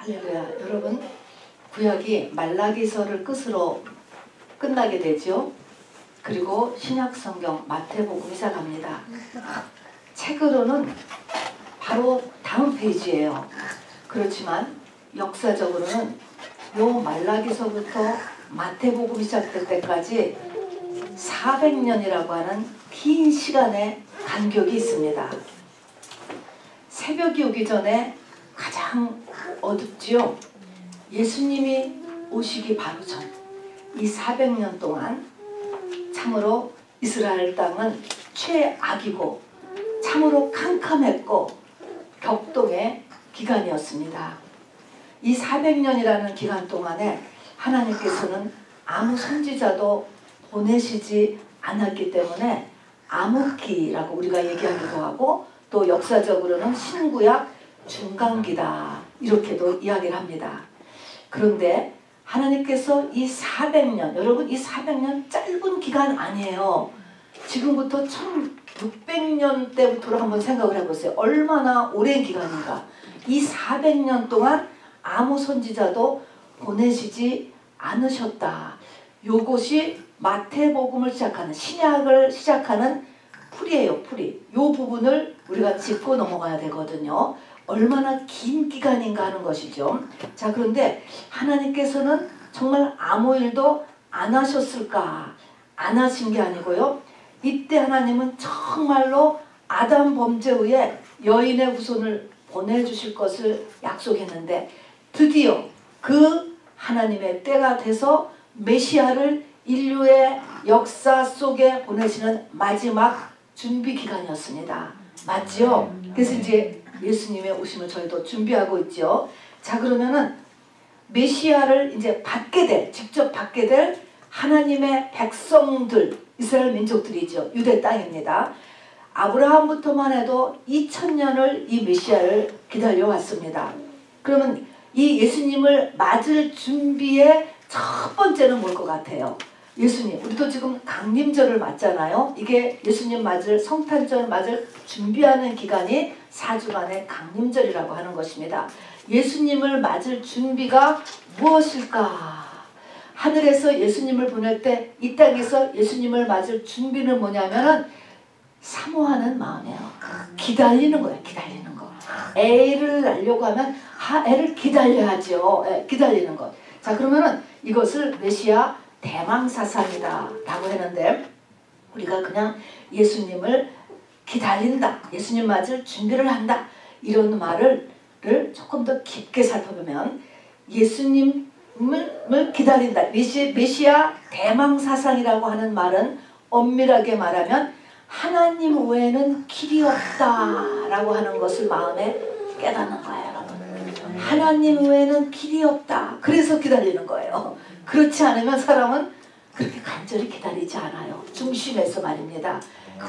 할렐루야. 여러분, 구약이 말라기서를 끝으로 끝나게 되죠. 그리고 신약성경 마태복음이 시작합니다. 책으로는 바로 다음 페이지예요. 그렇지만 역사적으로는 요 말라기서부터 마태복음이 시작될 때까지 400년이라고 하는 긴 시간의 간격이 있습니다. 새벽이 오기 전에 가장 어둡지요. 예수님이 오시기 바로 전 이 400년 동안 참으로 이스라엘 땅은 최악이고 참으로 캄캄했고 격동의 기간이었습니다. 이 400년이라는 기간 동안에 하나님께서는 아무 선지자도 보내시지 않았기 때문에 암흑기라고 우리가 얘기하기도 하고, 또 역사적으로는 신구약 중간기다 이렇게도 이야기를 합니다. 그런데 하나님께서 이 400년, 여러분 이 400년 짧은 기간 아니에요. 지금부터 1600년 때부터 한번 생각을 해보세요. 얼마나 오랜 기간인가. 이 400년 동안 아무 선지자도 보내시지 않으셨다. 요것이 마태복음을 시작하는, 신약을 시작하는 풀이에요. 풀이. 요 부분을 우리가 짚고 넘어가야 되거든요. 얼마나 긴 기간인가 하는 것이죠. 자, 그런데 하나님께서는 정말 아무 일도 안 하셨을까? 안 하신 게 아니고요. 이때 하나님은 정말로 아담 범죄 후에 여인의 후손을 보내주실 것을 약속했는데, 드디어 그 하나님의 때가 돼서 메시아를 인류의 역사 속에 보내시는 마지막 준비 기간이었습니다. 맞죠? 그래서 이제 예수님의 오심을 저희도 준비하고 있죠. 자, 그러면은 메시아를 이제 받게 될, 직접 받게 될 하나님의 백성들, 이스라엘 민족들이죠. 유대 땅입니다. 아브라함부터만 해도 2000년을 이 메시아를 기다려왔습니다. 그러면 이 예수님을 맞을 준비의 첫 번째는 뭘 것 같아요? 예수님, 우리도 지금 강림절을 맞잖아요. 이게 예수님 맞을, 성탄절 맞을 준비하는 기간이 4주간의 강림절이라고 하는 것입니다. 예수님을 맞을 준비가 무엇일까? 하늘에서 예수님을 보낼 때 이 땅에서 예수님을 맞을 준비는 뭐냐면은 사모하는 마음이에요. 기다리는 거예요. 기다리는 거. 애를 낳으려고 하면 애를 기다려야죠. 기다리는 것. 자, 그러면은 이것을 메시아 대망사상이다 라고 했는데, 우리가 그냥 예수님을 기다린다, 예수님 맞을 준비를 한다, 이런 말을 조금 더 깊게 살펴보면 예수님을 기다린다, 메시아 대망사상이라고 하는 말은 엄밀하게 말하면 하나님 외에는 길이 없다 라고 하는 것을 마음에 깨닫는 거예요. 여러분, 하나님 외에는 길이 없다, 그래서 기다리는 거예요. 그렇지 않으면 사람은 그렇게 간절히 기다리지 않아요. 중심에서 말입니다.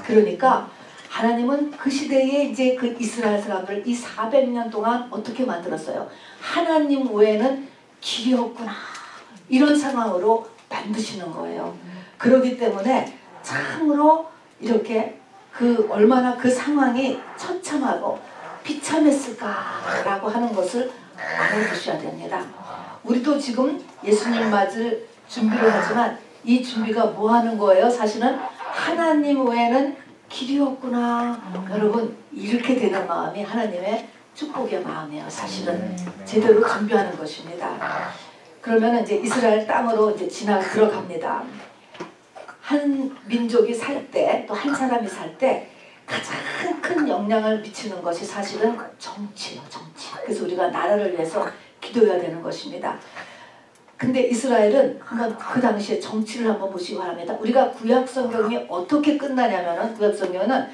그러니까 하나님은 그 시대에 이제 그 이스라엘 사람들을 이 400년 동안 어떻게 만들었어요? 하나님 외에는 길이 없구나, 이런 상황으로 만드시는 거예요. 그렇기 때문에 참으로 이렇게 얼마나 그 상황이 처참하고 비참했을까라고 하는 것을 알아두셔야 됩니다. 우리도 지금 예수님 맞을 준비를 하지만 이 준비가 뭐 하는 거예요? 사실은 하나님 외에는 길이 없구나. 여러분, 이렇게 되는 마음이 하나님의 축복의 마음이에요. 사실은 제대로 준비하는 것입니다. 그러면 이제 이스라엘 땅으로 이제 들어갑니다. 한 민족이 살 때, 또 한 사람이 살 때 가장 큰 영향을 미치는 것이 사실은 정치예요. 정치. 그래서 우리가 나라를 위해서 기도해야 되는 것입니다. 근데 이스라엘은 한번 그 당시에 정치를 한번 보시기 바랍니다. 우리가 구약 성경이 어떻게 끝나냐면은, 구약 성경은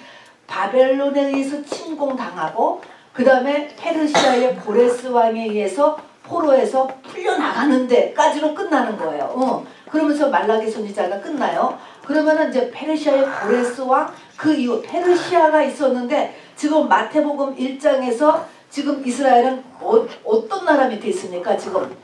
바벨론에 의해서 침공당하고 그 다음에 페르시아의 고레스 왕에 의해서 포로에서 풀려나가는 데까지로 끝나는 거예요. 그러면서 말라기 선지자가 끝나요. 그러면은 이제 페르시아의 고레스 왕, 그 이후 페르시아가 있었는데, 지금 마태복음 1장에서 지금 이스라엘은 어떤 나라 밑에 있습니까? 지금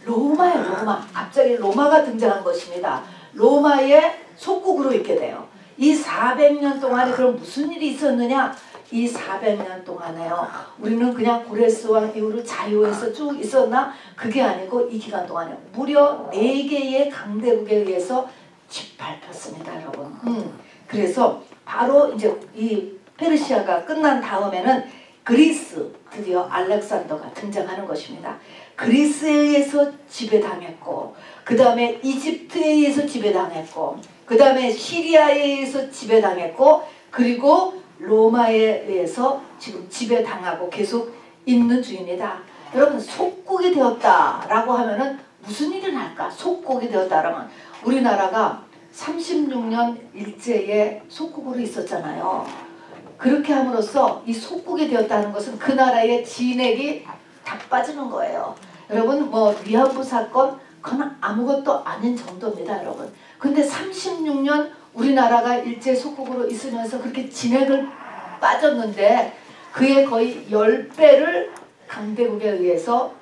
로마예요. 로마. 갑자기 로마가 등장한 것입니다. 로마의 속국으로 있게 돼요. 이 400년 동안에 그럼 무슨 일이 있었느냐? 이 400년 동안에요. 우리는 그냥 고레스 왕 이후로 자유에서 쭉 있었나? 그게 아니고 이 기간 동안에 무려 4개의 강대국에 의해서 짓밟혔습니다, 여러분. 그래서 바로 이제 이 페르시아가 끝난 다음에는 그리스, 드디어 알렉산더가 등장하는 것입니다. 그리스에 의해서 지배당했고, 그 다음에 이집트에 의해서 지배당했고, 그 다음에 시리아에 의해서 지배당했고, 그리고 로마에 의해서 지금 지배당하고 계속 있는 중입니다. 여러분, 속국이 되었다라고 하면은 무슨 일이 날까? 속국이 되었다라면 우리나라가 36년 일제에 속국으로 있었잖아요. 그렇게 함으로써 이 속국이 되었다는 것은 그 나라의 진액이 다 빠지는 거예요. 여러분, 뭐 위안부 사건 그건 아무것도 아닌 정도입니다, 여러분. 근데 36년 우리나라가 일제 속국으로 있으면서 그렇게 진액을 빠졌는데 그의 거의 10배를 강대국에 의해서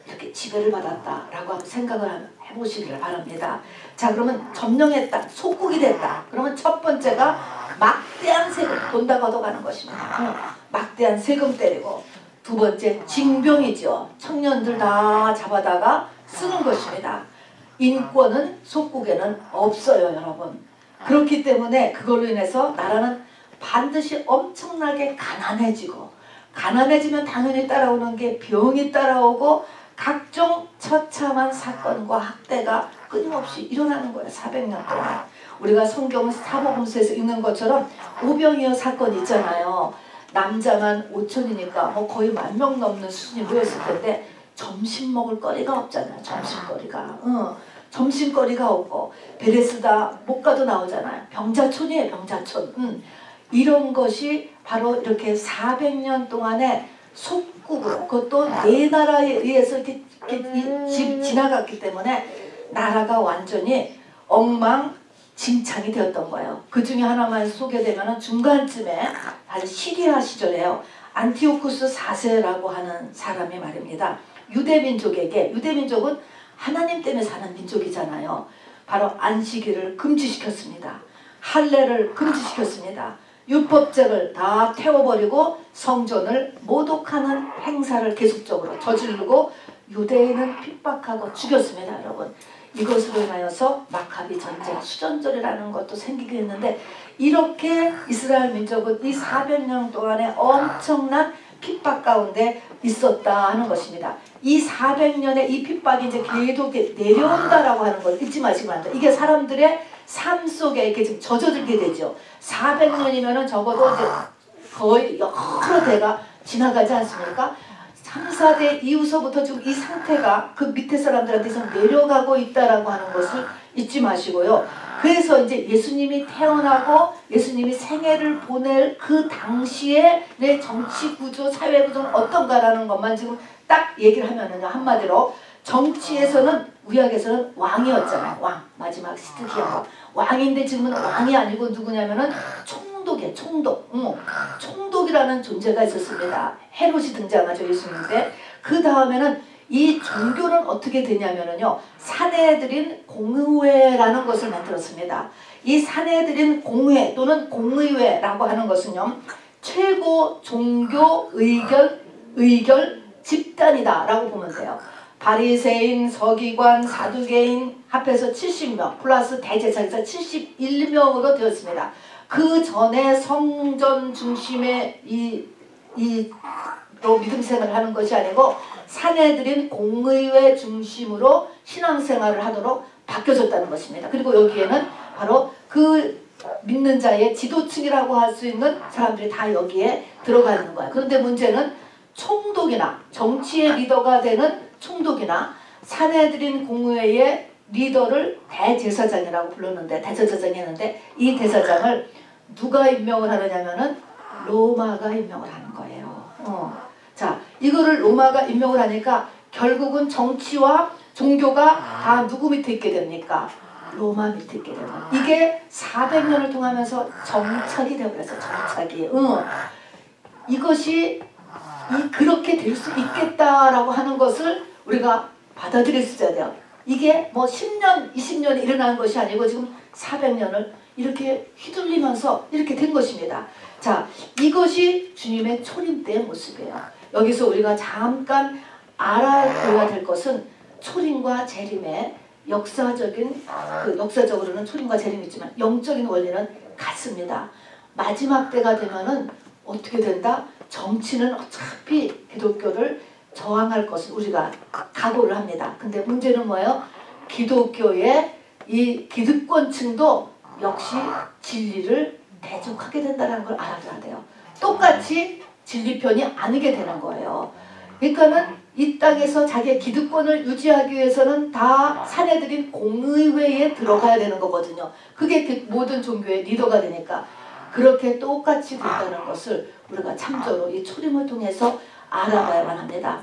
이렇게 지배를 받았다라고 한번 생각을 해보시기를 바랍니다. 자, 그러면 점령했다, 속국이 됐다. 그러면 첫 번째가 막대한 세금, 돈 다 걷어가는 것입니다. 막대한 세금 때리고, 두 번째 징병이죠. 청년들 다 잡아다가 쓰는 것입니다. 인권은 속국에는 없어요, 여러분. 그렇기 때문에 그걸로 인해서 나라는 반드시 엄청나게 가난해지고, 가난해지면 당연히 따라오는 게 병이 따라오고 각종 처참한 사건과 학대가 끊임없이 일어나는 거예요. 400년 동안. 우리가 성경 사복음서에서 읽는 것처럼 오병이어 사건 있잖아요. 남자만 5천이니까 뭐 거의 10,000명 넘는 수준이 모였을 텐데 점심 먹을 거리가 없잖아요. 점심거리가. 점심거리가 없고 베레스다 못 가도 나오잖아요. 병자촌이에요. 병자촌. 이런 것이 바로 이렇게 400년 동안의 속국으로, 그것도 네 나라에 의해서 이렇게 지나갔기 때문에 나라가 완전히 엉망진창이 되었던 거예요. 그 중에 하나만 소개되면 중간쯤에 바로 시리아 시절에요. 안티오쿠스 4세라고 하는 사람이 말입니다. 유대민족에게, 유대민족은 하나님 때문에 사는 민족이잖아요. 바로 안식일을 금지시켰습니다. 할례를 금지시켰습니다. 율법책을 다 태워버리고 성전을 모독하는 행사를 계속적으로 저지르고 유대인은 핍박하고 죽였습니다, 여러분. 이것으로 인하여서 마카비 전쟁, 수전절이라는 것도 생기게 했는데, 이렇게 이스라엘 민족은 이 400년 동안에 엄청난 핍박 가운데 있었다 하는 것입니다. 이 400년의 이 핍박이 이제 계속 내려온다라고 하는 걸 잊지 마시기 바랍니다. 이게 사람들의 삶 속에 이렇게 지금 젖어들게 되죠. 400년이면은 적어도 이제 거의 여러 대가 지나가지 않습니까? 3, 4대 이후서부터 지금 이 상태가 그 밑에 사람들한테서 내려가고 있다라고 하는 것을 잊지 마시고요. 그래서 이제 예수님이 태어나고 예수님이 생애를 보낼 그 당시에 내 정치 구조, 사회 구조는 어떤가라는 것만 지금 딱 얘기를 하면은요, 한마디로 정치에서는, 구약에서는 왕이었잖아요. 왕, 마지막 시드기야 왕인데 지금은 왕이 아니고 누구냐면은 총독이에요. 총독. 총독이라는 존재가 있었습니다. 헤롯이 등장하죠, 예수님 때. 그 다음에는 이 종교는 어떻게 되냐면은요, 사내들인 공의회라는 것을 만들었습니다. 이 사내들인 공회 또는 공의회라고 하는 것은요, 최고 종교 의결 집단이다 라고 보면 돼요. 바리새인, 서기관, 사두개인 합해서 70명 플러스 대제사장에서 71명으로 되었습니다. 그 전에 성전 중심의 로 믿음 생활을 하는 것이 아니고 사내들인 공의회 중심으로 신앙생활을 하도록 바뀌어졌다는 것입니다. 그리고 여기에는 바로 그 믿는 자의 지도층이라고 할 수 있는 사람들이 다 여기에 들어가는 거야. 그런데 문제는 총독이나 정치의 리더가 되는 총독이나 사내들인 공회의 리더를 대제사장이라고 불렀는데, 대제사장이 했는데, 이 대사장을 누가 임명을 하느냐면은 로마가 임명을 하는 거예요. 자, 이거를 로마가 임명을 하니까 결국은 정치와 종교가 다 누구 밑에 있게 됩니까? 로마 밑에 있게 되는. 이게 400년을 통하면서 정착이 되어버렸어요. 정착이. 이것이 그렇게 될 수 있겠다라고 하는 것을 우리가 받아들일 수 있어야 돼요. 이게 뭐 10년, 20년이 일어난 것이 아니고 지금 400년을 이렇게 휘둘리면서 이렇게 된 것입니다. 자, 이것이 주님의 초림 때의 모습이에요. 여기서 우리가 잠깐 알아둬야 될 것은 초림과 재림의 역사적으로는 초림과 재림이 있지만 영적인 원리는 같습니다. 마지막 때가 되면은 어떻게 된다? 정치는 어차피 기독교를 저항할 것을 우리가 각오를 합니다. 근데 문제는 뭐예요? 기독교의 이 기득권층도 역시 진리를 대적하게 된다는 걸 알아둬야 돼요. 똑같이 진리편이 아니게 되는 거예요. 그러니까는 이 땅에서 자기의 기득권을 유지하기 위해서는 다 사내들인 공의회에 들어가야 되는 거거든요. 그게 모든 종교의 리더가 되니까 그렇게 똑같이 된다는 것을 우리가 참조로 이 초림을 통해서 알아봐야만 합니다.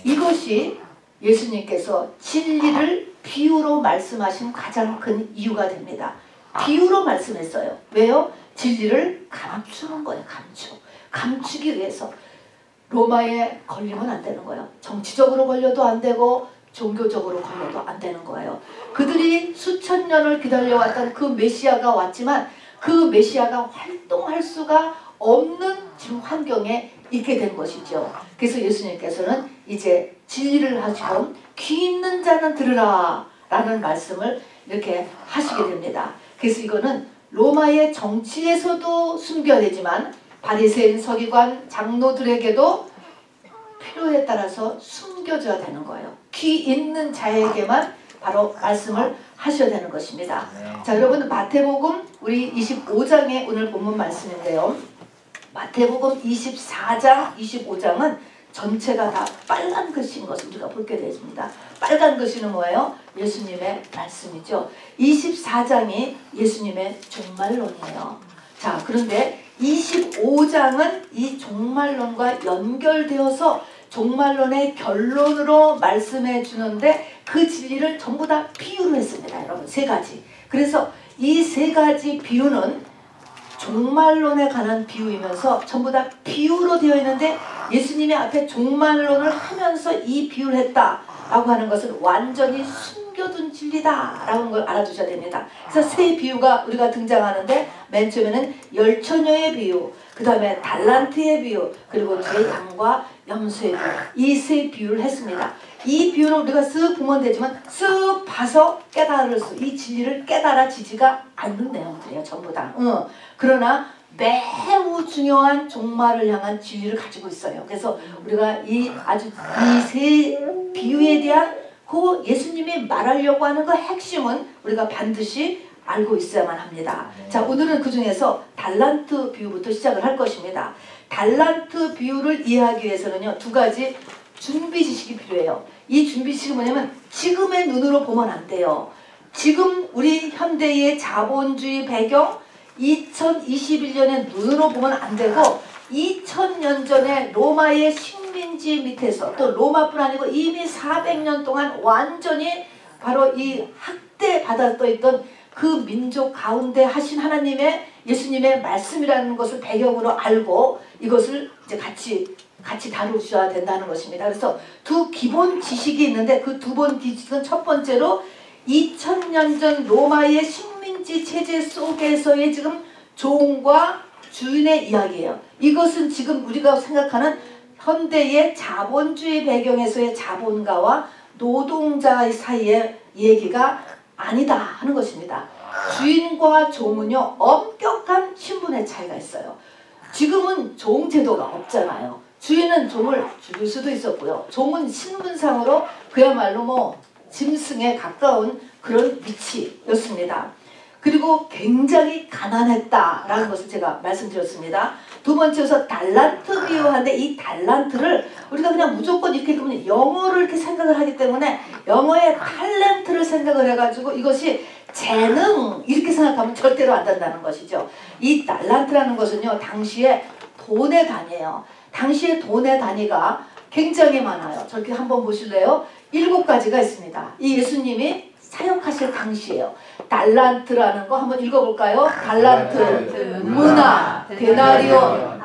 이것이 예수님께서 진리를 비유로 말씀하신 가장 큰 이유가 됩니다. 비유로 말씀했어요. 왜요? 진리를 감추는 거예요. 감추기 위해서. 로마에 걸리면 안 되는 거예요. 정치적으로 걸려도 안 되고 종교적으로 걸려도 안 되는 거예요. 그들이 수천 년을 기다려왔던 그 메시아가 왔지만 그 메시아가 활동할 수가 없는 지금 환경에 있게 된 것이죠. 그래서 예수님께서는 이제 진리를 하시고 귀 있는 자는 들으라 라는 말씀을 이렇게 하시게 됩니다. 그래서 이거는 로마의 정치에서도 숨겨야 되지만 바리새인 서기관 장로들에게도 필요에 따라서 숨겨져야 되는 거예요. 귀 있는 자에게만 바로 말씀을 하셔야 되는 것입니다. 자, 여러분 마태복음 우리 25장에 오늘 본문 말씀인데요. 마태복음 24장, 25장은 전체가 다 빨간 글씨인 것을 우리가 보게 되었습니다. 빨간 글씨는 뭐예요? 예수님의 말씀이죠. 24장이 예수님의 종말론이에요. 자, 그런데 25장은 이 종말론과 연결되어서 종말론의 결론으로 말씀해 주는데 그 진리를 전부 다 비유로 했습니다. 여러분, 세 가지. 그래서 이 세 가지 비유는 종말론에 관한 비유이면서 전부 다 비유로 되어 있는데 예수님이 앞에 종말론을 하면서 이 비유를 했다라고 하는 것은 완전히 숨겨둔 진리다 라는 걸 알아두셔야 됩니다. 그래서 세 비유가 우리가 등장하는데 맨 처음에는 열처녀의 비유, 그 다음에 달란트의 비유, 그리고 제 양과 염소의 비유, 이 세 비유를 했습니다. 이 비유를 우리가 쓱 보면 되지만 쓱 봐서 깨달을 수, 이 진리를 깨달아지지가 않는 내용들이에요. 전부 다. 그러나 매우 중요한 종말을 향한 진리를 가지고 있어요. 그래서 우리가 이 세 비유에 대한 그 예수님이 말하려고 하는 그 핵심은 우리가 반드시 알고 있어야만 합니다. 자, 오늘은 그 중에서 달란트 비유부터 시작을 할 것입니다. 달란트 비유를 이해하기 위해서는요, 두 가지 준비 지식이 필요해요. 이 준비 지식은 뭐냐면 지금의 눈으로 보면 안 돼요. 지금 우리 현대의 자본주의 배경 2021년의 눈으로 보면 안 되고 2000년 전에 로마의 식민지 밑에서 또 로마뿐 아니고 이미 400년 동안 완전히 바로 이 학대받아 있던 그 민족 가운데 하신 하나님의 예수님의 말씀이라는 것을 배경으로 알고 이것을 이제 같이 다루셔야 된다는 것입니다. 그래서 두 기본 지식이 있는데 그 두 번 지식은 첫 번째로 2000년 전 로마의 식민지 체제 속에서의 지금 종과 주인의 이야기예요. 이것은 지금 우리가 생각하는 현대의 자본주의 배경에서의 자본가와 노동자 사이의 얘기가 아니다 하는 것입니다. 주인과 종은요, 엄격한 신분의 차이가 있어요. 지금은 종 제도가 없잖아요. 주인은 종을 죽일 수도 있었고요. 종은 신분상으로 그야말로 뭐 짐승에 가까운 그런 위치였습니다. 그리고 굉장히 가난했다라는 것을 제가 말씀드렸습니다. 두 번째로서 달란트 비유하는데 이 달란트를 우리가 그냥 무조건 이렇게 보면 영어를 이렇게 생각을 하기 때문에 영어의 탤런트를 생각을 해가지고 이것이 재능 이렇게 생각하면 절대로 안 된다는 것이죠. 이 달란트라는 것은요, 당시에 돈의 단위예요. 당시의 돈의 단위가 굉장히 많아요. 저렇게 한번 보실래요? 7가지가 있습니다. 이 예수님이 사역하실 당시에요. 달란트라는 거 한번 읽어볼까요? 달란트, 문화, 데나리온,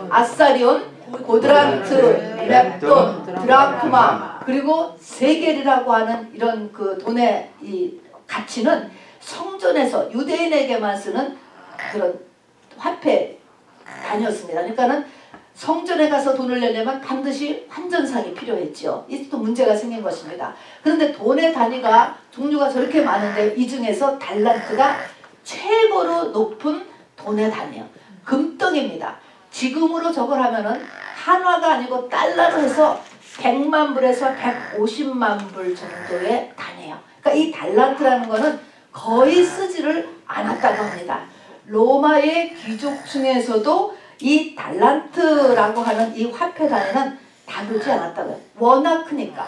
아사리온, 고드란트, 렙돈, 드라크마, 그리고 세겔이라고 하는 이런 그 돈의 이 가치는 성전에서 유대인에게만 쓰는 그런 화폐 단위였습니다. 그러니까는 성전에 가서 돈을 내려면 반드시 환전상이 필요했죠. 이게 또 문제가 생긴 것입니다. 그런데 돈의 단위가 종류가 저렇게 많은데 이 중에서 달란트가 최고로 높은 돈의 단위예요. 금덩입니다. 지금으로 저걸 하면은 한화가 아니고 달러로 해서 100만 불에서 150만 불 정도의 단위예요. 그러니까 이 달란트라는 거는 거의 쓰지를 않았다고 합니다. 로마의 귀족 중에서도 이 달란트라고 하는 이 화폐 단위는 다루지 않았다고요. 워낙 크니까.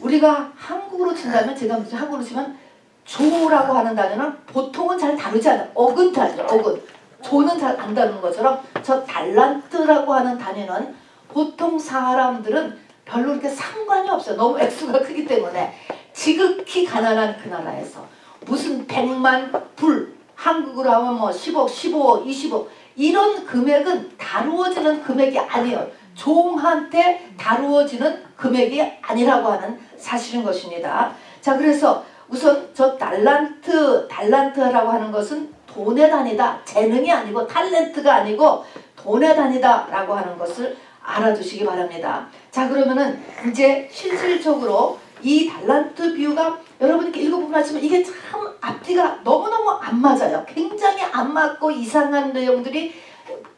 우리가 한국으로 친다면, 제가 무슨 한국으로 치면 조라고 하는 단위는 보통은 잘 다루지 않아요. 억은 다르죠. 억은. 조는 잘 안 다루는 것처럼 저 달란트라고 하는 단위는 보통 사람들은 별로 그렇게 상관이 없어요. 너무 액수가 크기 때문에. 지극히 가난한 그 나라에서 무슨 100만 불, 한국으로 하면 뭐 10억, 15억, 20억 이런 금액은 다루어지는 금액이 아니에요. 종한테 다루어지는 금액이 아니라고 하는 사실인 것입니다. 자, 그래서 우선 저 달란트라고 하는 것은 돈의 단위다. 재능이 아니고 탤런트가 아니고 돈의 단위다라고 하는 것을 알아두시기 바랍니다. 자, 그러면은 이제 실질적으로 이 달란트 비유가 여러분께 읽어보면 알지만 이게 참 앞뒤가 너무너무 안 맞아요. 굉장히 안 맞고 이상한 내용들이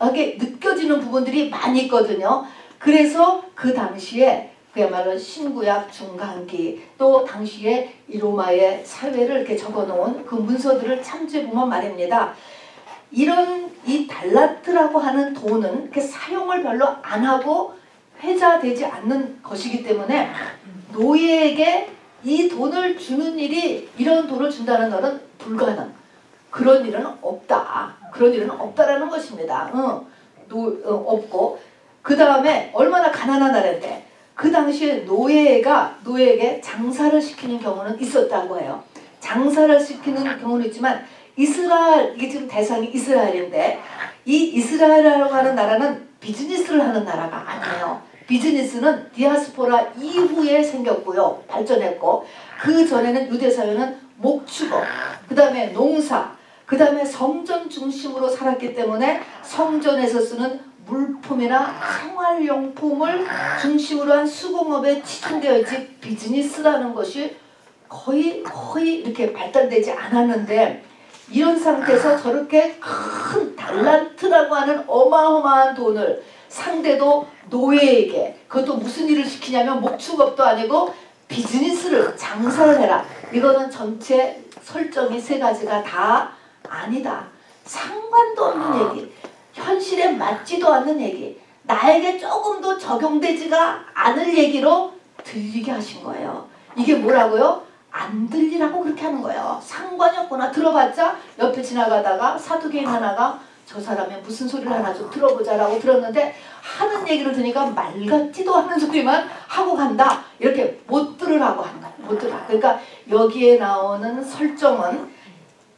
이렇게 느껴지는 부분들이 많이 있거든요. 그래서 그 당시에 그야말로 신구약 중간기 또 당시에 이 로마의 사회를 이렇게 적어놓은 그 문서들을 참조해보면 말입니다. 이런 이 달란트라고 하는 돈은 이렇게 사용을 별로 안 하고 회자되지 않는 것이기 때문에 노예에게 이 돈을 주는 일이, 이런 돈을 준다는 것은 불가능. 그런 일은 없다. 그런 일은 없다라는 것입니다. 없고. 그 다음에 얼마나 가난한 나라인데 그 당시에 노예에게 장사를 시키는 경우는 있었다고 해요. 장사를 시키는 경우는 있지만 이스라엘, 이게 지금 대상이 이스라엘인데 이 이스라엘이라고 하는 나라는 비즈니스를 하는 나라가 아니에요. 비즈니스는 디아스포라 이후에 생겼고요. 발전했고 그 전에는 유대사회는 목축업, 그 다음에 농사, 그 다음에 성전 중심으로 살았기 때문에 성전에서 쓰는 물품이나 생활용품을 중심으로 한 수공업에 치중되어 있지 비즈니스라는 것이 거의 이렇게 발달되지 않았는데 이런 상태에서 저렇게 큰 달란트라고 하는 어마어마한 돈을 상대도 노예에게, 그것도 무슨 일을 시키냐면 목축업도 아니고 비즈니스를, 장사를 해라. 이거는 전체 설정이 세 가지가 다 아니다. 상관도 없는 얘기, 현실에 맞지도 않는 얘기, 나에게 조금도 적용되지가 않을 얘기로 들리게 하신 거예요. 이게 뭐라고요? 안 들리라고 그렇게 하는 거예요. 상관이 없구나. 들어봤자 옆에 지나가다가 사두개인 하나가 저 사람이 무슨 소리를 하나 좀 들어보자라고 들었는데 하는 얘기를 들으니까 말 같지도 않은 소리만 하고 간다. 이렇게 못 들으라고 하는 거야. 못 들으라. 그러니까 여기에 나오는 설정은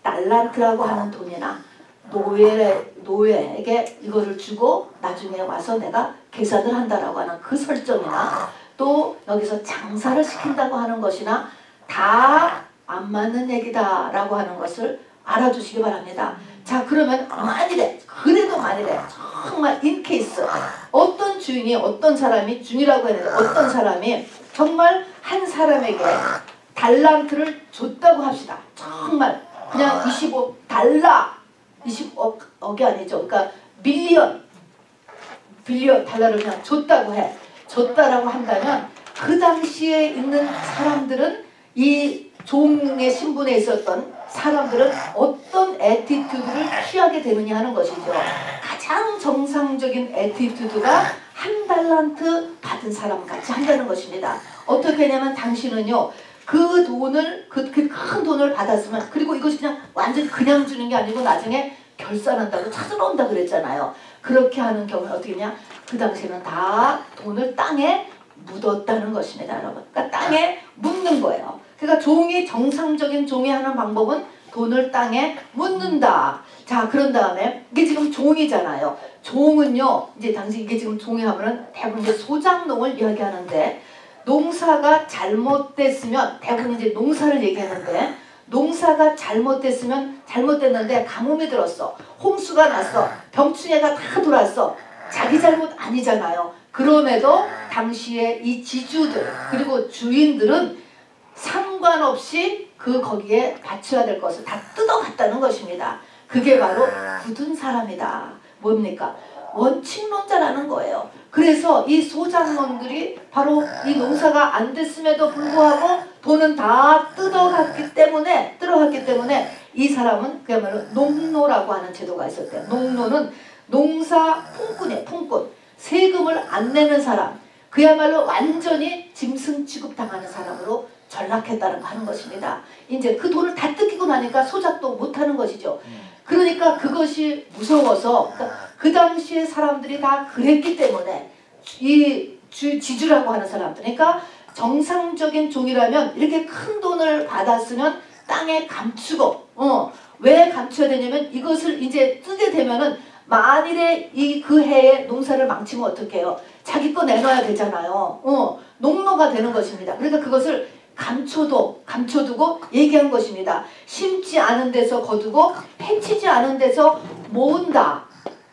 달란트라고 하는 돈이나 노예에게 이거를 주고 나중에 와서 내가 계산을 한다라고 하는 그 설정이나 또 여기서 장사를 시킨다고 하는 것이나 다 안 맞는 얘기다라고 하는 것을 알아주시기 바랍니다. 자, 그러면 만일에, 그래도 만일에 정말 인케이스 어떤 주인이, 어떤 사람이 주인이라고 했는데 어떤 사람이 정말 한 사람에게 달란트를 줬다고 합시다. 정말 그냥 25달러, 20억이 아니죠. 그러니까 빌리언 달러를 그냥 줬다고 해. 줬다라고 한다면 그 당시에 있는 사람들은, 이 종의 신분에 있었던 사람들은 어떤 애티튜드를 취하게 되느냐 하는 것이죠. 가장 정상적인 애티튜드가 한 달란트 받은 사람 같이 한다는 것입니다. 어떻게 하냐면 당신은요, 그 돈을, 그 큰 돈을 받았으면, 그리고 이것이 그냥 완전히 그냥 주는 게 아니고 나중에 결산한다고 찾으러 온다 그랬잖아요. 그렇게 하는 경우에 어떻게 하냐, 그 당시에는 다 돈을 땅에 묻었다는 것입니다, 여러분. 그러니까 땅에 묻는 거예요. 그러니까 정상적인 종이 하는 방법은 돈을 땅에 묻는다. 자, 그런 다음에 이게 지금 종이잖아요. 종은요, 이제 당시 이게 지금 종이 하면은 대부분 이제 소작농을 이야기하는데, 농사가 잘못됐으면 대부분 이제 농사를 얘기하는데, 농사가 잘못됐는데 가뭄이 들었어. 홍수가 났어. 병충해가 다 돌았어. 자기 잘못 아니잖아요. 그럼에도 당시에 이 지주들 그리고 주인들은 상관없이 거기에 바쳐야 될 것을 다 뜯어갔다는 것입니다. 그게 바로 굳은 사람이다. 뭡니까? 원칙론자라는 거예요. 그래서 이 소작농들이 바로 이 농사가 안 됐음에도 불구하고 돈은 다 뜯어갔기 때문에 이 사람은 그야말로 농노라고 하는 제도가 있었대요. 농노는 농사 풍꾼이에요. 풍꾼. 세금을 안 내는 사람. 그야말로 완전히 짐승 취급당하는 사람으로 전락했다는 하는 것입니다. 이제 그 돈을 다 뜯기고 나니까 소작도 못하는 것이죠. 그러니까 그것이 무서워서 그 당시에 사람들이 다 그랬기 때문에 이 지주라고 하는 사람들, 그러니까 정상적인 종이라면 이렇게 큰 돈을 받았으면 땅에 감추고 왜 감춰야 되냐면 이것을 이제 뜨게 되면은 만일에 그 해에 농사를 망치면 어떡해요? 자기 거 내놔야 되잖아요. 농노가 되는 것입니다. 그러니까 그것을 감춰두고 얘기한 것입니다. 심지 않은 데서 거두고 해치지 않은 데서 모은다.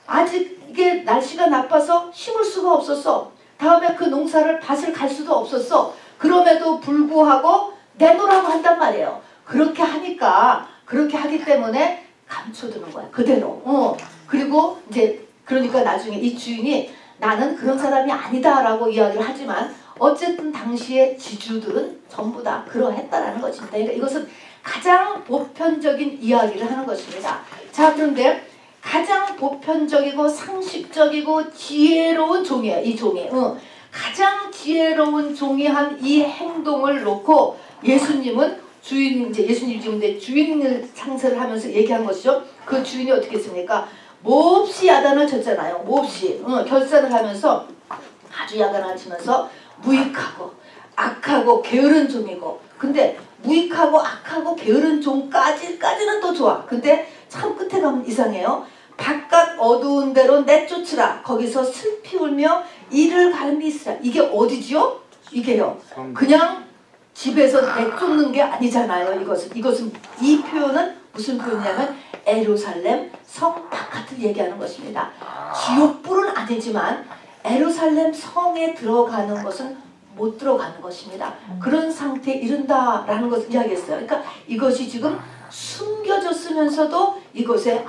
아직 이게 날씨가 나빠서 심을 수가 없었어. 다음에 그 농사를 밭을 갈 수도 없었어. 그럼에도 불구하고 내놓으라고 한단 말이에요. 그렇게 하기 때문에 감춰두는 거야. 그대로. 그리고 이제 그러니까 나중에 이 주인이 나는 그런 사람이 아니다라고 이야기를 하지만 어쨌든 당시에 지주들은 전부 다 그러했다라는 것입니다. 그러니까 이것은 가장 보편적인 이야기를 하는 것입니다. 자, 그런데 가장 보편적이고 상식적이고 지혜로운 종이에요. 이 종이. 가장 지혜로운 종이 한 이 행동을 놓고 예수님은 예수님 지금 주인 상세를 하면서 얘기한 것이죠. 그 주인이 어떻게 했습니까? 몹시 야단을 쳤잖아요. 몹시 결산을 하면서 아주 야단을 치면서 무익하고 악하고 게으른 종이고, 근데 무익하고 악하고 게으른 종까지는 또 좋아. 근데 참 끝에 가면 이상해요. 바깥 어두운 데로 내쫓으라. 거기서 슬피 울며 이를 갈미시라. 이게 어디지요? 이게요. 그냥 집에서 내쫓는 게 아니잖아요. 이것은 이 표현은 무슨 표현이냐면 예루살렘 성 바깥을 얘기하는 것입니다. 지옥불은 아니지만 예루살렘 성에 들어가는 것은 못 들어가는 것입니다. 그런 상태에 이른다라는 것을 이야기했어요. 그러니까 이것이 지금 숨겨졌으면서도 이것이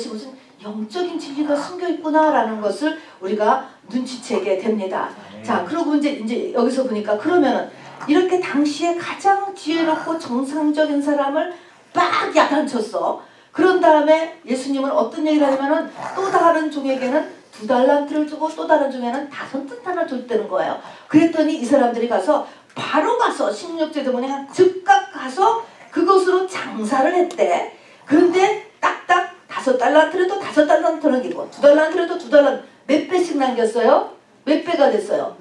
무슨 영적인 진리가 숨겨 있구나라는 것을 우리가 눈치채게 됩니다. 자, 그리고 이제 여기서 보니까 그러면은 이렇게 당시에 가장 지혜롭고 정상적인 사람을 막 야단쳤어. 그런 다음에 예수님은 어떤 얘기를 하냐면은 또 다른 종에게는 2달란트를 주고 또 다른 종에는 5뼘 줬다는 거예요. 그랬더니 이 사람들이 바로 가서 16절에 보면 즉각 가서 그것으로 장사를 했대. 그런데 딱딱 5달란트라도 5달란트 남기고 2달란트라도 2달란트. 몇 배씩 남겼어요? 몇 배가 됐어요?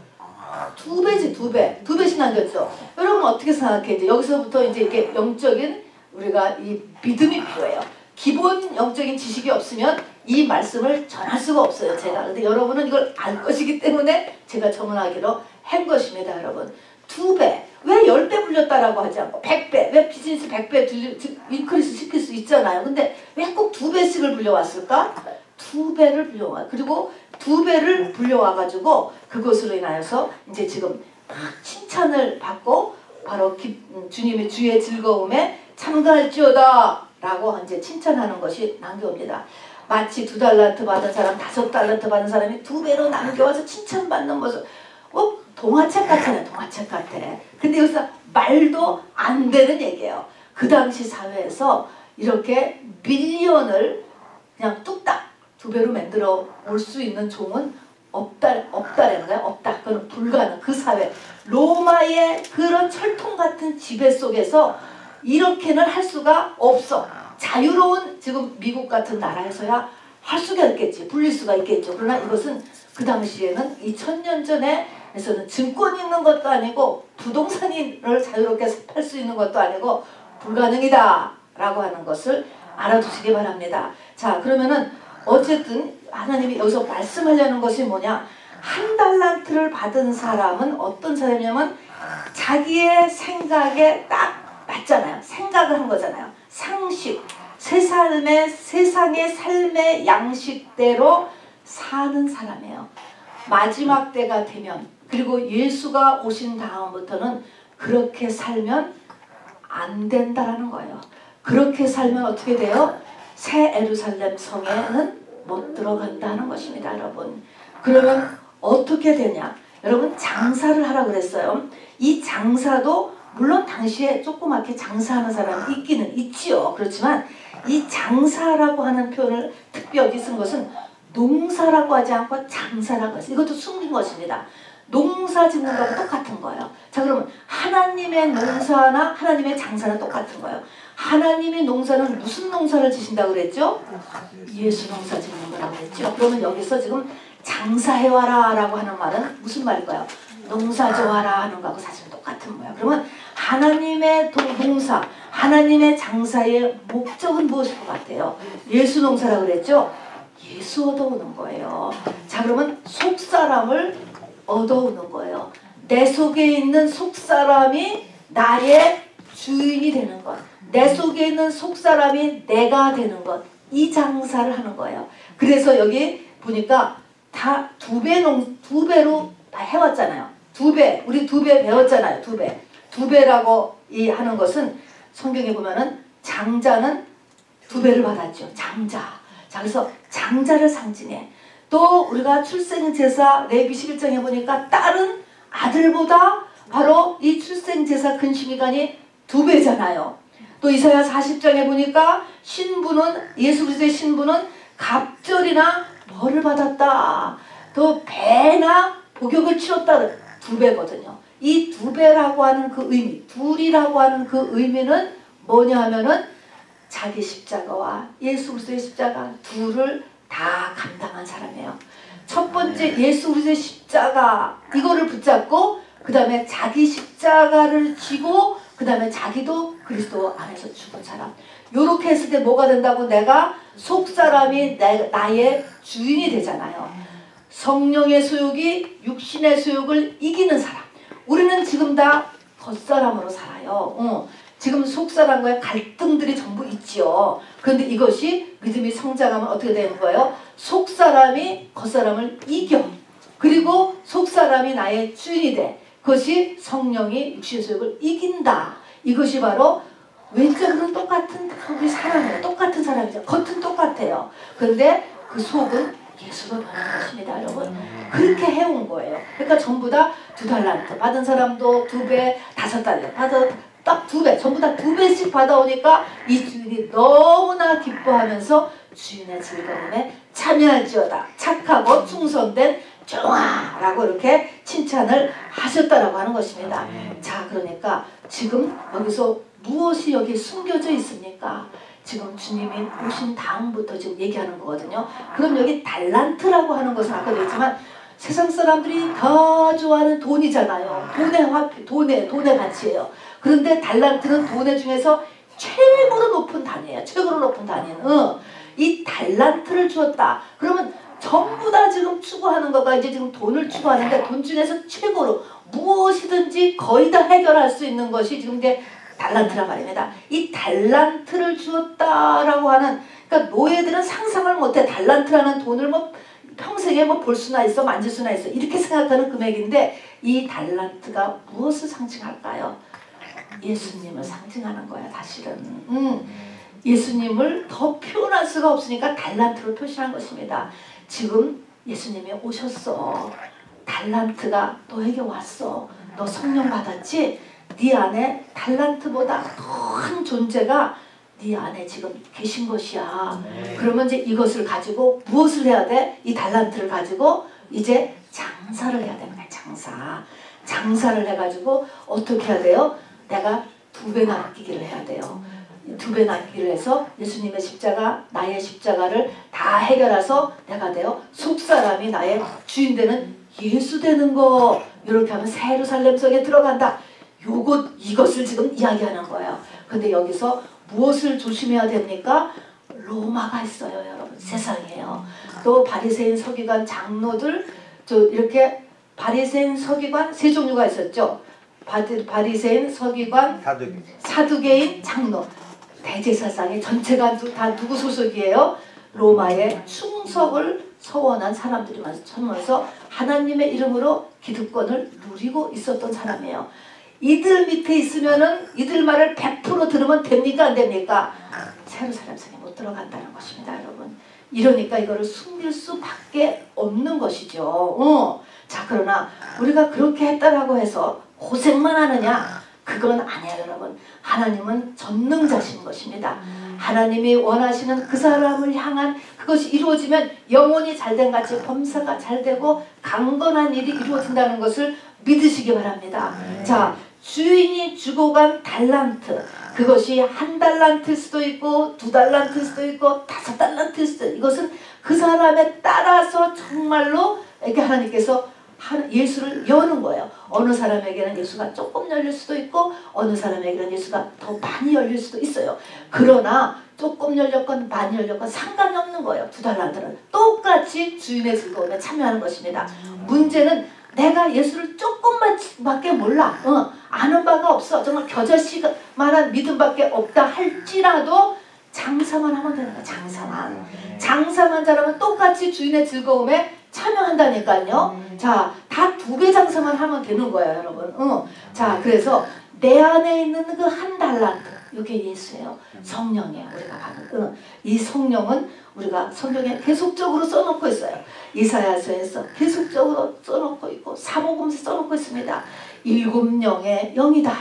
2배지, 2배. 2배씩 남겼죠. 여러분 어떻게 생각해? 이제 여기서부터 이제 이게 영적인 우리가 이 믿음이 필요해요. 기본 영적인 지식이 없으면 이 말씀을 전할 수가 없어요. 제가. 근데 여러분은 이걸 알 것이기 때문에 제가 전하기로 한 것입니다. 여러분. 2배. 왜 10배 불렸다라고 하지 않고 100배. 왜 비즈니스 100배 인크리스 시킬 수 있잖아요. 근데 왜 꼭 2배씩을 불려왔을까? 2배를 불려와. 그리고 2배를 불려와가지고 그것으로 인하여서 이제 지금 칭찬을 받고 바로 주님의 주의 즐거움에 참가할지어다 라고 이제 칭찬하는 것이 남겨옵니다. 마치 2달란트 받은 사람, 5달란트 받은 사람이 2배로 남겨와서 칭찬받는 모습. 동화책 같잖아요. 동화책 같아. 근데 여기서 말도 안 되는 얘기예요. 그 당시 사회에서 이렇게 밀리언을 그냥 뚝딱 2배로 만들어 올 수 있는 종은 없다라는 거야. 없다. 그건 불가능. 그 사회. 로마의 그런 철통 같은 지배 속에서 이렇게는 할 수가 없어. 자유로운 지금 미국 같은 나라에서야 할 수가 있겠지. 불릴 수가 있겠죠. 그러나 이것은 그 당시에는 2000년 전에서는 증권이 있는 것도 아니고 부동산을 자유롭게 팔 수 있는 것도 아니고 불가능이다 라고 하는 것을 알아두시기 바랍니다. 자, 그러면은 어쨌든 하나님이 여기서 말씀하려는 것이 뭐냐? 1달란트를 받은 사람은 어떤 사람이냐면 자기의 생각에 딱 봤잖아요. 생각을 한 거잖아요. 상식, 세상의 삶의 양식대로 사는 사람이에요. 마지막 때가 되면, 그리고 예수가 오신 다음부터는 그렇게 살면 안 된다라는 거예요. 그렇게 살면 어떻게 돼요? 새 예루살렘 성에는 못 들어간다는 것입니다, 여러분. 그러면 어떻게 되냐? 여러분, 장사를 하라 그랬어요. 이 장사도 물론 당시에 조그맣게 장사하는 사람이 있기는 있지요. 그렇지만 이 장사라고 하는 표현을 특별히 쓴 것은 농사라고 하지 않고 장사라고 했어요. 이것도 숨긴 것입니다. 농사 짓는 거하고 똑같은 거예요. 자, 그러면 하나님의 농사나 하나님의 장사는 똑같은 거예요. 하나님의 농사는 무슨 농사를 지신다고 그랬죠? 예수 농사 짓는 거라고 그랬죠. 그러면 여기서 지금 장사해와라 라고 하는 말은 무슨 말일까요? 농사 져와라 하는 거하고 사실 똑같은 거예요. 그러면 하나님의 농사, 하나님의 장사의 목적은 무엇일 것 같아요? 예수 농사라고 그랬죠? 예수 얻어오는 거예요. 자, 그러면 속사람을 얻어오는 거예요. 내 속에 있는 속사람이 나의 주인이 되는 것, 내 속에 있는 속사람이 내가 되는 것, 이 장사를 하는 거예요. 그래서 여기 보니까 다 두 배로 다 해왔잖아요. 우리 2배 배웠잖아요. 2배. 2배라고 하는 것은 성경에 보면은 장자는 2배를 받았죠. 장자. 자, 그래서 장자를 상징해. 또 우리가 출생제사 레위기 11장에 보니까 딸은 아들보다 바로 이 출생제사 근심기간이 2배잖아요. 또 이사야 40장에 보니까 신부는, 예수 그리스도의 신부는 갑절이나 벌을 받았다. 또 배나 복역을 치렀다. 2배거든요. 이 2배라고 하는 그 의미, 둘이라고 하는 그 의미는 뭐냐 하면은 자기 십자가와 예수 그리스도의 십자가 둘을 다 감당한 사람이에요. 첫 번째 예수 그리스도의 십자가 이거를 붙잡고 그 다음에 자기 십자가를 지고 그 다음에 자기도 그리스도 안에서 죽은 사람. 요렇게 했을 때 뭐가 된다고? 내가 속사람이 나의 주인이 되잖아요. 성령의 소욕이 육신의 소욕을 이기는 사람. 우리는 지금 다 겉사람으로 살아요. 지금 속사람과의 갈등들이 전부 있지요. 그런데 이것이 믿음이 성장하면 어떻게 되는 거예요? 속사람이 겉사람을 이겨. 그리고 속사람이 나의 주인이 돼. 그것이 성령이 육신의 소욕을 이긴다. 이것이 바로 외적으로는 똑같은 우리 사람이에요. 똑같은 사람이죠. 겉은 똑같아요. 그런데 그 속은 예수로 변한 것입니다, 여러분. 그렇게 해온 거예요. 그러니까 전부 다 2달란트 받은 사람도 2배, 5달란트 받아 딱 2배, 전부 다 2배씩 받아오니까 이 주인이 너무나 기뻐하면서 주인의 즐거움에 참여할지어다. 착하고 충성된 종아라고 이렇게 칭찬을 하셨다라고 하는 것입니다. 자, 그러니까 지금 여기서 무엇이 여기 숨겨져 있습니까? 지금 주님이 오신 다음부터 지금 얘기하는 거거든요. 그럼 여기 달란트라고 하는 것은 아까도 했지만 세상 사람들이 더 좋아하는 돈이잖아요. 돈의 가치예요. 그런데 달란트는 돈의 중에서 최고로 높은 단위예요. 최고로 높은 단위는 이 달란트를 주었다. 그러면 전부 다 지금 추구하는 거가 이제 지금 돈을 추구하는데 돈 중에서 최고로 무엇이든지 거의 다 해결할 수 있는 것이 지금 이제 달란트란 말입니다. 이 달란트를 주었다라고 하는, 그러니까 노예들은 상상을 못해. 달란트라는 돈을 뭐 평생에 뭐 볼 수나 있어, 만질 수나 있어, 이렇게 생각하는 금액인데 이 달란트가 무엇을 상징할까요? 예수님을 상징하는 거야, 사실은. 예수님을 더 표현할 수가 없으니까 달란트로 표시한 것입니다. 지금 예수님이 오셨어. 달란트가 너에게 왔어. 너 성령 받았지? 네 안에 달란트보다 큰 존재가 네 안에 지금 계신 것이야. 그러면 이제 이것을 가지고 무엇을 해야 돼? 이 달란트를 가지고 이제 장사를 해야 됩니다. 장사를 해가지고 어떻게 해야 돼요? 내가 2배 남기기를 해야 돼요. 2배 남기기를 해서 예수님의 십자가, 나의 십자가를 다 해결해서 내가 돼요. 속사람이 나의 주인 되는 예수 되는 거. 이렇게 하면 새 예루살렘 성에 들어간다. 이것을 지금 이야기하는 거예요. 근데 여기서 무엇을 조심해야 됩니까? 로마가 있어요, 여러분. 세상이에요. 또 바리새인, 서기관, 장로들, 이렇게 바리새인, 서기관 3종류가 있었죠. 바리새인, 서기관, 사두개인, 장로. 대제사장이 전체가 다 누구 소속이에요? 로마의 충성을 서원한 사람들이만 서면서 하나님의 이름으로 기득권을 누리고 있었던 사람이에요. 이들 밑에 있으면은 이들 말을 100% 들으면 됩니까 안 됩니까? 새로 사람성에 못 들어간다는 것입니다, 여러분. 이러니까 이거를 숨길 수밖에 없는 것이죠. 자, 그러나 우리가 그렇게 했다라고 해서 고생만 하느냐? 그건 아니에요, 여러분. 하나님은 전능자신 것입니다. 하나님이 원하시는 그 사람을 향한 그것이 이루어지면 영혼이 잘된 같이 범사가 잘되고 강건한 일이 이루어진다는 것을 믿으시기 바랍니다. 자, 주인이 주고 간 달란트, 그것이 1달란트일 수도 있고 2달란트일 수도 있고 5달란트일 수도 있고, 이것은 그 사람에 따라서 정말로 이렇게 하나님께서 예수를 여는 거예요. 어느 사람에게는 예수가 조금 열릴 수도 있고 어느 사람에게는 예수가 더 많이 열릴 수도 있어요. 그러나 조금 열렸건 많이 열렸건 상관이 없는 거예요. 2달란트는 똑같이 주인의 즐거움에 참여하는 것입니다. 문제는 내가 예수를 조금만 밖에 몰라, 아는 바가 없어, 정말 겨자씨만한 믿음밖에 없다 할지라도 장사만 하면 되는 거야. 장사만 잘하면 똑같이 주인의 즐거움에 참여한다니까요. 자, 다 2배 장사만 하면 되는 거예요, 여러분. 자, 그래서 내 안에 있는 그 1달란트, 이게 예수예요. 성령이에요. 우리가 받은. 이 성령은 우리가 성경에 계속적으로 써놓고 있어요. 이사야서에서 계속적으로 써놓고 있고 사복음서 써놓고 있습니다. 7영의 영이다.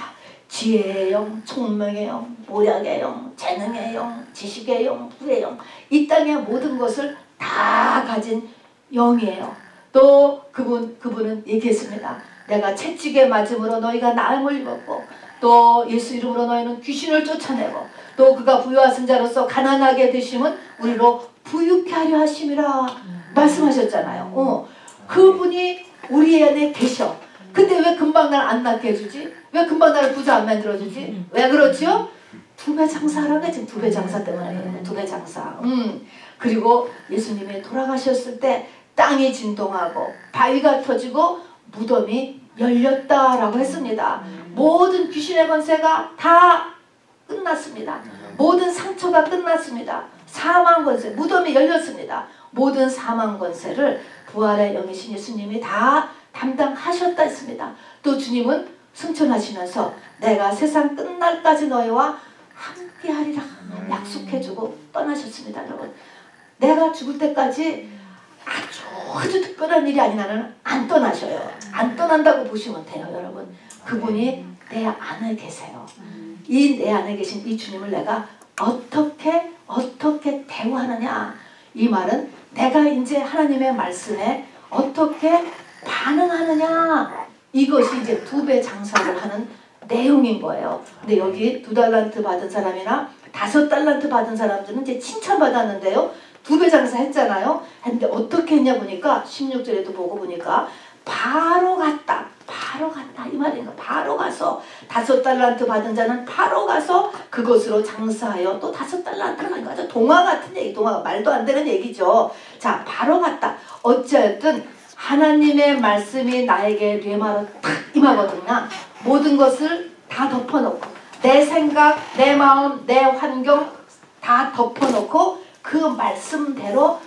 지혜의 영, 총명의 영, 모략의 영, 재능의 영, 지식의 영, 후의 영. 이 땅의 모든 것을 다 가진 영이에요. 또 그분은 얘기했습니다. 내가 채찍에 맞음으로 너희가 나음을 입었고, 또 예수 이름으로 너희는 귀신을 쫓아내고, 또 그가 부유하신 자로서 가난하게 되심은 우리로 부유케 하려 하심이라 말씀하셨잖아요. 그분이 우리 안에 계셔. 근데 왜 금방 날 안 낫게 해주지? 왜 금방 나를 부자 안 만들어주지? 왜 그렇지요? 2배 장사라는 게 지금 2배 장사 때문에 그러는 거예요. 2배 장사. 그리고 예수님이 돌아가셨을 때 땅이 진동하고 바위가 터지고 무덤이 열렸다라고 했습니다. 모든 귀신의 권세가 다 끝났습니다. 모든 상처가 끝났습니다. 사망 권세, 무덤이 열렸습니다. 모든 사망 권세를 부활의 영이신 예수님이 다 담당하셨다 했습니다. 또 주님은 승천하시면서 내가 세상 끝날까지 너희와 함께하리라 약속해주고 떠나셨습니다. 여러분, 내가 죽을 때까지 아주 특별한 일이 아니라는 안 떠나셔요. 안 떠난다고 보시면 돼요, 여러분. 그분이 내 안에 계세요. 이 내 안에 계신 이 주님을 내가 어떻게 대우하느냐, 이 말은 내가 이제 하나님의 말씀에 어떻게 반응하느냐, 이것이 이제 2배 장사를 하는 내용인 거예요. 근데 여기 2달란트 받은 사람이나 5달란트 받은 사람들은 이제 칭찬받았는데요, 2배 장사 했잖아요. 근데 어떻게 했냐 보니까 16절에도 보고 보니까 바로 갔다 이 말인가. 바로 가서 5달란트 받은 자는 바로 가서 그것으로 장사하여 또 5달란트를 가니까 아주 동화 같은 얘기, 동화가 말도 안 되는 얘기죠. 자, 바로 갔다. 어쨌든 하나님의 말씀이 나에게 뇌마로 탁 임하거든요. 모든 것을 다 덮어놓고 내 생각, 내 마음, 내 환경 다 덮어놓고 그 말씀대로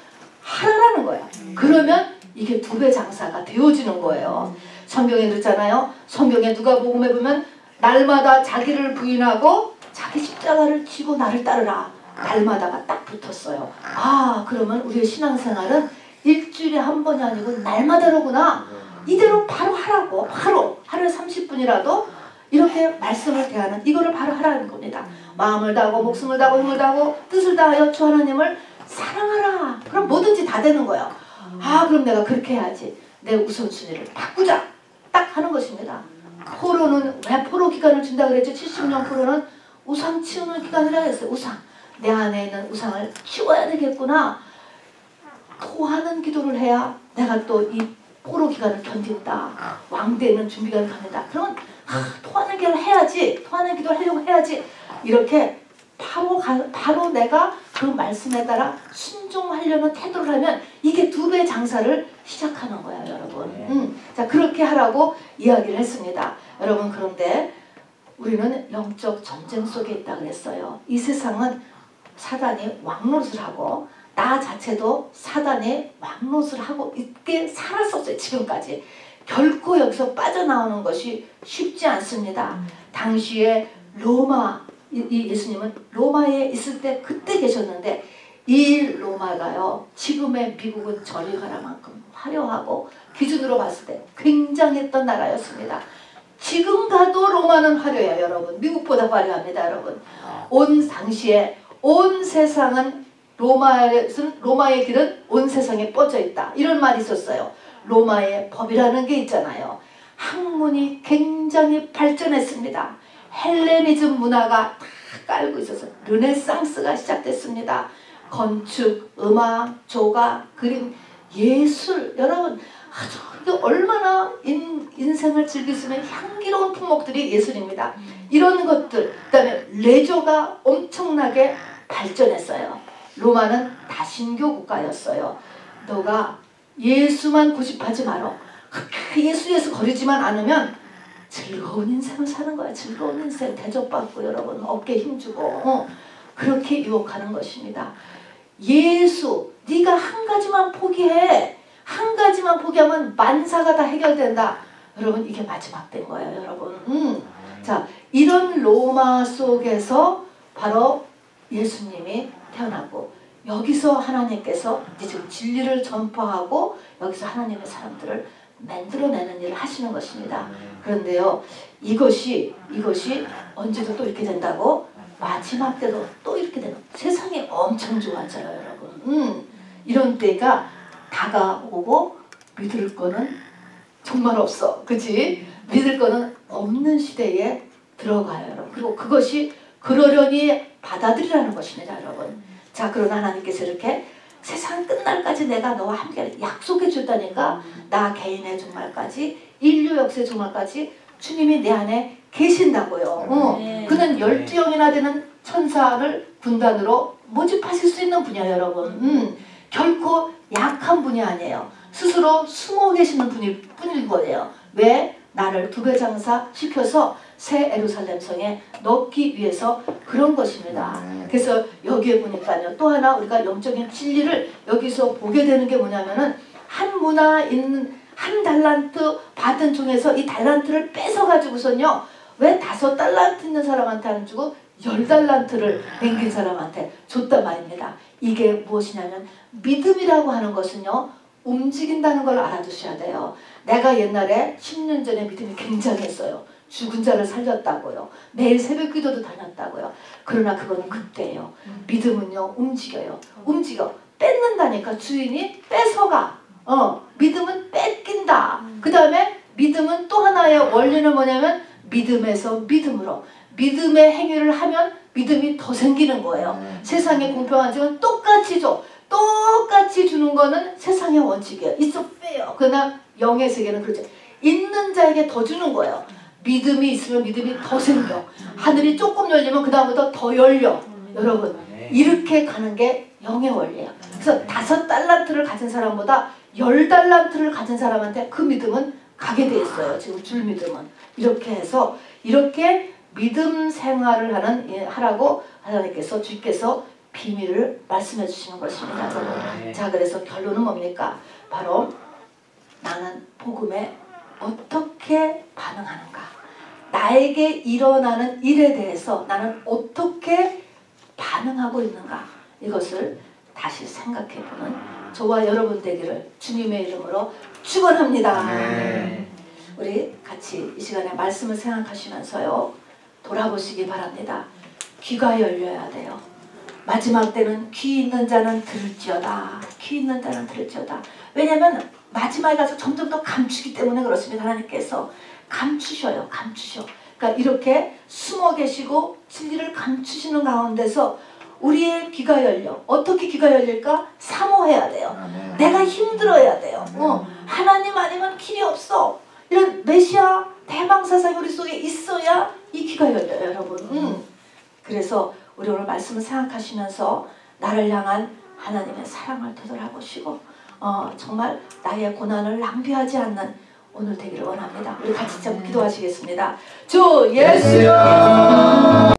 하라는 거야. 그러면 이게 2배 장사가 되어지는 거예요. 성경에 그랬잖아요. 성경에 누가복음에 보면 날마다 자기를 부인하고 자기 십자가를 지고 나를 따르라. 날마다가 딱 붙었어요. 아, 그러면 우리의 신앙생활은 일주일에 한 번이 아니고 날마다로구나. 이대로 바로 하라고. 바로 하루에 30분이라도 이렇게 말씀을 대하는, 이거를 바로 하라는 겁니다. 마음을 다하고 목숨을 다하고 힘을 다하고 뜻을 다하여 주 하나님을 사랑하라. 그럼 뭐든지 다 되는 거예요. 아, 그럼 내가 그렇게 해야지. 내 우선순위를 바꾸자. 딱 하는 것입니다. 포로는 왜 포로 기간을 준다 그랬죠? 70년 포로는 우상 치우는 기간이라 했어요. 우상. 내 안에 있는 우상을 치워야 되겠구나. 토하는 기도를 해야 내가 또 이 포로 기간을 견딘다. 왕되는 준비가 견딘다. 그러면 토하는 기도를 해야지. 토하는 기도를 하려고 해야지. 이렇게 바로 내가 그 말씀에 따라 순종하려는 태도를 하면 이게 2배 장사를 시작하는 거야, 여러분. 자, 그렇게 하라고 이야기를 했습니다. 여러분 그런데 우리는 영적 전쟁 속에 있다 그랬어요. 이 세상은 사단이 왕노릇을 하고 나 자체도 사단이 왕노릇을 하고 있게 살았었어요. 지금까지. 결코 여기서 빠져나오는 것이 쉽지 않습니다. 당시에 로마, 이 예수님은 로마에 있을 때 그때 계셨는데 이 로마가요 지금의 미국은 저리 가라 만큼 화려하고 기준으로 봤을 때 굉장했던 나라였습니다. 지금 가도 로마는 화려해요 여러분. 미국보다 화려합니다 여러분. 온 당시에 온 세상은 로마의 길은 온 세상에 뻗어 있다 이런 말이 있었어요. 로마의 법이라는 게 있잖아요. 학문이 굉장히 발전했습니다. 헬레니즘 문화가 다 깔고 있어서 르네상스가 시작됐습니다. 건축, 음악, 조각, 그림, 예술 여러분 아주 얼마나 인생을 즐길 수 있는 향기로운 품목들이 예술입니다. 이런 것들 그 다음에 레저가 엄청나게 발전했어요. 로마는 다신교 국가였어요. 너가 예수만 고집하지 마라. 예수 거리지만 않으면 즐거운 인생을 사는 거야. 즐거운 인생 대접받고 여러분 어깨에 힘주고 그렇게 유혹하는 것입니다. 예수 네가 한 가지만 포기해. 한 가지만 포기하면 만사가 다 해결된다. 여러분 이게 마지막 때인 거예요 여러분. 자 이런 로마 속에서 바로 예수님이 태어나고 여기서 하나님께서 이제 지금 진리를 전파하고 여기서 하나님의 사람들을 만들어내는 일을 하시는 것입니다. 그런데요 이것이 언제도 또 이렇게 된다고 마지막 때도 또 이렇게 되는 세상이 엄청 좋아져요 여러분. 이런 때가 다가오고 믿을 거는 정말 없어 그치? 믿을 거는 없는 시대에 들어가요 여러분. 그리고 그것이 그러려니 받아들이라는 것입니다 여러분. 자 그러나 하나님께서 이렇게 세상 끝날까지 내가 너와 함께 약속해 줬다니까 나 개인의 종말까지 인류 역사의 종말까지 주님이 내 안에 계신다고요. 그는 12영이나 되는 천사를 군단으로 모집하실 수 있는 분이에요 여러분. 결코 약한 분이 아니에요. 스스로 숨어 계시는 분일 거예요. 왜? 나를 두배장사 시켜서 새 예루살렘 성에 넣기 위해서 그런 것입니다. 그래서 여기에 보니까요 또 하나 우리가 영적인 진리를 여기서 보게 되는 게 뭐냐면은 한 문화 있는 한 달란트 받은 종에서 이 달란트를 뺏어 가지고선요 왜 5달란트 있는 사람한테 안 주고 10달란트를 남긴 사람한테 줬단 말입니다. 이게 무엇이냐면 믿음이라고 하는 것은요 움직인다는 걸 알아두셔야 돼요. 내가 옛날에 10년 전에 믿음이 굉장했어요. 죽은 자를 살렸다고요. 매일 새벽 기도도 다녔다고요. 그러나 그건 그때예요. 믿음은요 움직여요. 움직여. 뺏는다니까 주인이 뺏어가. 믿음은 뺏긴다. 그 다음에 믿음은 또 하나의 원리는 뭐냐면 믿음에서 믿음으로. 믿음의 행위를 하면 믿음이 더 생기는 거예요. 세상에 공평한 지은 똑같이 줘. 똑같이 주는 거는 세상의 원칙이에요. 있어 빼요. 그러나 영의 세계는 그렇죠. 있는 자에게 더 주는 거예요. 믿음이 있으면 믿음이 더 생겨. 하늘이 조금 열리면 그 다음부터 더 열려. 여러분 이렇게 가는 게 영의 원리예요. 그래서 5달란트를 가진 사람보다 10달란트를 가진 사람한테 그 믿음은 가게 돼 있어요. 지금 줄 믿음은. 이렇게 해서 이렇게 믿음 생활을 하라고 하나님께서 주께서 비밀을 말씀해 주시는 것입니다. 자 그래서 결론은 뭡니까? 바로 나는 복음에 어떻게 반응하는가? 나에게 일어나는 일에 대해서 나는 어떻게 반응하고 있는가? 이것을 다시 생각해보는 저와 여러분 되기를 주님의 이름으로 축원합니다. 우리 같이 이 시간에 말씀을 생각하시면서요 돌아보시기 바랍니다. 귀가 열려야 돼요. 마지막 때는 귀 있는 자는 들을지어다. 귀 있는 자는 들을지어다. 왜냐하면 마지막에 가서 점점 더 감추기 때문에 그렇습니다. 하나님께서 감추셔요. 감추셔. 그러니까 이렇게 숨어 계시고 진리를 감추시는 가운데서 우리의 귀가 열려. 어떻게 귀가 열릴까? 사모해야 돼요. 내가 힘들어야 돼요. 하나님 아니면 길이 없어. 이런 메시아 대방사상이 우리 속에 있어야 이 귀가 열려요. 여러분. 그래서 우리 오늘 말씀을 생각하시면서 나를 향한 하나님의 사랑을 되돌아보시고 정말 나의 고난을 낭비하지 않는 오늘 되기를 원합니다. 우리 같이 좀 기도하시겠습니다. 주 예수여